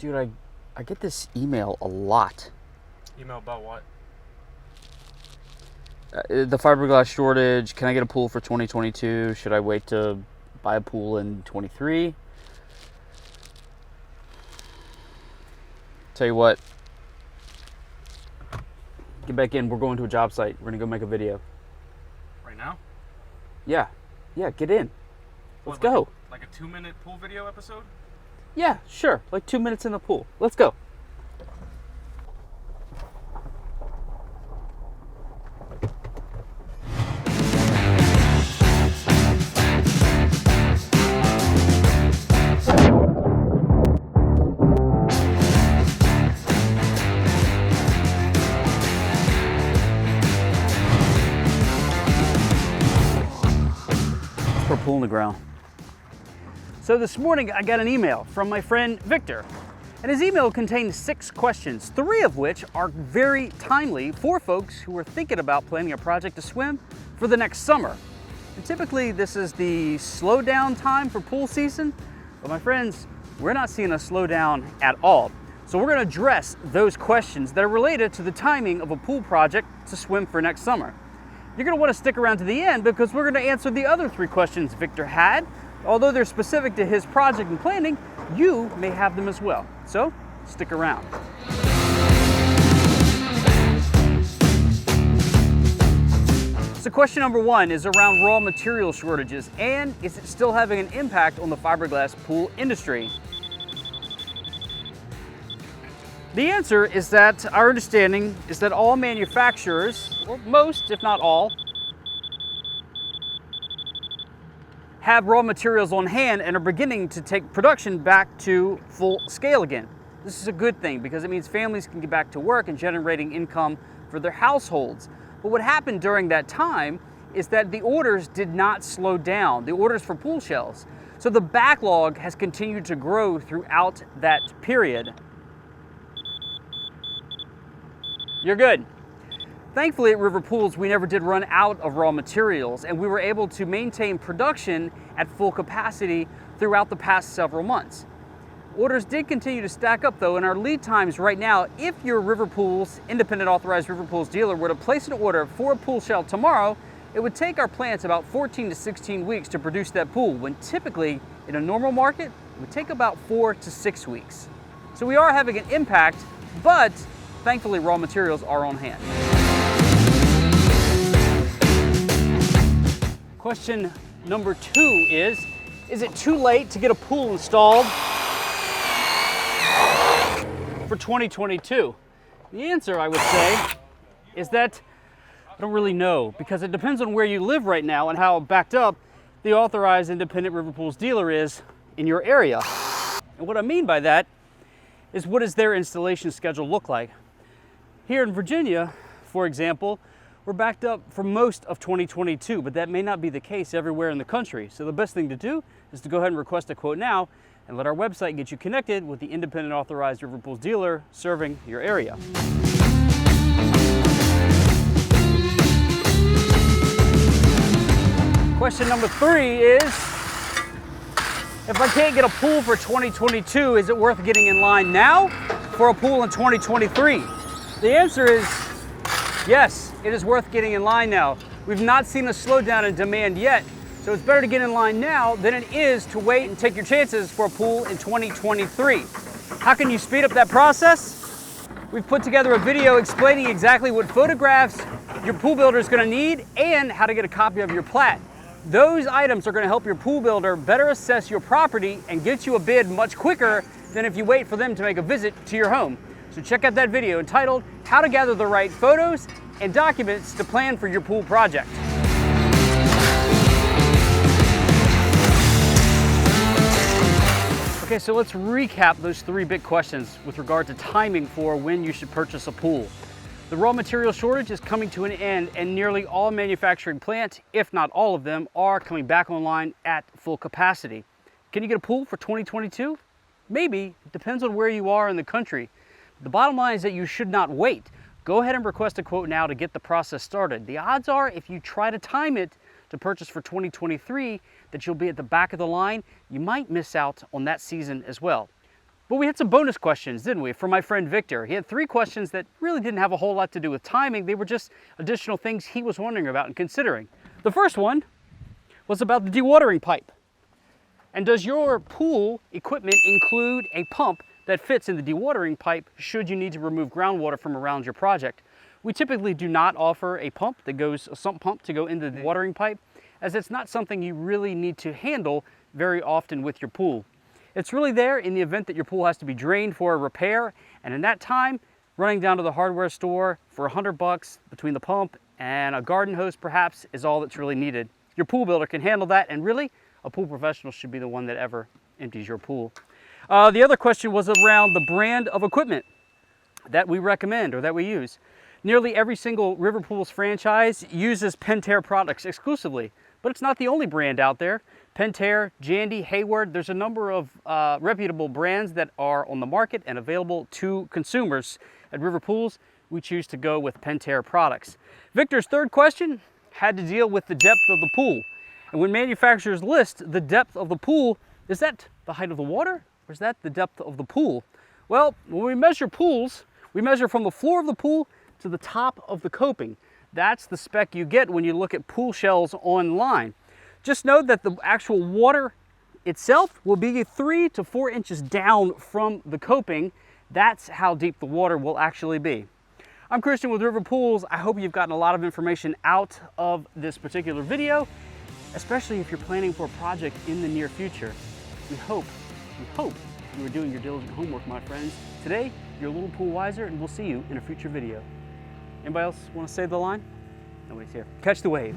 Dude, I get this email a lot. Email about what? The fiberglass shortage. Can I get a pool for 2022? Should I wait to buy a pool in 23? Tell you what. Get back in. We're going to a job site. We're going to go make a video. Right now? Yeah. Yeah, get in. Let's What, go. Like a 2-minute pool video episode? Yeah, sure. Like 2 minutes in the pool. Let's go. Put a pool in the ground. So this morning I got an email from my friend Victor, and his email contained 6 questions, 3 of which are very timely for folks who are thinking about planning a project to swim for the next summer. And typically this is the slowdown time for pool season, but my friends, we're not seeing a slowdown at all. So we're going to address those questions that are related to the timing of a pool project to swim for next summer. You're going to want to stick around to the end because we're going to answer the other 3 questions Victor had. Although they're specific to his project and planning, you may have them as well. So stick around. So question number 1 is around raw material shortages, and is it still having an impact on the fiberglass pool industry? The answer is that our understanding is that all manufacturers, or most if not all, have raw materials on hand and are beginning to take production back to full scale again. This is a good thing because it means families can get back to work and generating income for their households. But what happened during that time is that the orders did not slow down, the orders for pool shells. So the backlog has continued to grow throughout that period. You're good. Thankfully at River Pools, we never did run out of raw materials, and we were able to maintain production at full capacity throughout the past several months. Orders did continue to stack up though, and our lead times right now, if your River Pools, independent authorized River Pools dealer were to place an order for a pool shell tomorrow, it would take our plants about 14 to 16 weeks to produce that pool, when typically in a normal market, it would take about 4 to 6 weeks. So we are having an impact, but thankfully raw materials are on hand. Question number 2 is it too late to get a pool installed for 2022? The answer, I would say, is that I don't really know, because it depends on where you live right now and how backed up the authorized independent River Pools dealer is in your area. And what I mean by that is, what does their installation schedule look like? Here in Virginia, for example, we're backed up for most of 2022, but that may not be the case everywhere in the country. So the best thing to do is to go ahead and request a quote now and let our website get you connected with the independent authorized River Pools dealer serving your area. Question number 3 is, if I can't get a pool for 2022, is it worth getting in line now for a pool in 2023? The answer is yes, it is worth getting in line now. We've not seen a slowdown in demand yet, so it's better to get in line now than it is to wait and take your chances for a pool in 2023. How can you speed up that process? We've put together a video explaining exactly what photographs your pool builder is going to need and how to get a copy of your plat. Those items are going to help your pool builder better assess your property and get you a bid much quicker than if you wait for them to make a visit to your home. So check out that video entitled How to Gather the Right Photos and Documents to Plan for Your Pool Project. Okay, so let's recap those 3 big questions with regard to timing for when you should purchase a pool. The raw material shortage is coming to an end, and nearly all manufacturing plants, if not all of them, are coming back online at full capacity. Can you get a pool for 2022? Maybe. It depends on where you are in the country. The bottom line is that you should not wait. Go ahead and request a quote now to get the process started. The odds are, if you try to time it to purchase for 2023, that you'll be at the back of the line. You might miss out on that season as well. But we had some bonus questions, didn't we, from my friend Victor. He had 3 questions that really didn't have a whole lot to do with timing. They were just additional things he was wondering about and considering. The first one was about the dewatering pipe. And does your pool equipment include a pump that fits in the dewatering pipe should you need to remove groundwater from around your project? We typically do not offer a pump that goes, a sump pump to go into the watering pipe, as it's not something you really need to handle very often with your pool. It's really there in the event that your pool has to be drained for a repair, and in that time, running down to the hardware store for $100 between the pump and a garden hose perhaps is all that's really needed. Your pool builder can handle that, and really, a pool professional should be the one that ever empties your pool. The other question was around the brand of equipment that we recommend or that we use. Nearly every single River Pools franchise uses Pentair products exclusively, but it's not the only brand out there. Pentair, Jandy, Hayward, there's a number of reputable brands that are on the market and available to consumers. At River Pools, we choose to go with Pentair products. Victor's third question had to deal with the depth of the pool. And when manufacturers list the depth of the pool, is that the height of the water or is that the depth of the pool? Well, when we measure pools, we measure from the floor of the pool to the top of the coping. That's the spec you get when you look at pool shells online. Just know that the actual water itself will be 3 to 4 inches down from the coping. That's how deep the water will actually be. I'm Christian with River Pools. I hope you've gotten a lot of information out of this particular video, especially if you're planning for a project in the near future. We hope you are doing your diligent homework, my friends. Today, you're a little pool wiser, and we'll see you in a future video. Anybody else want to say the line? Nobody's here. Catch the wave.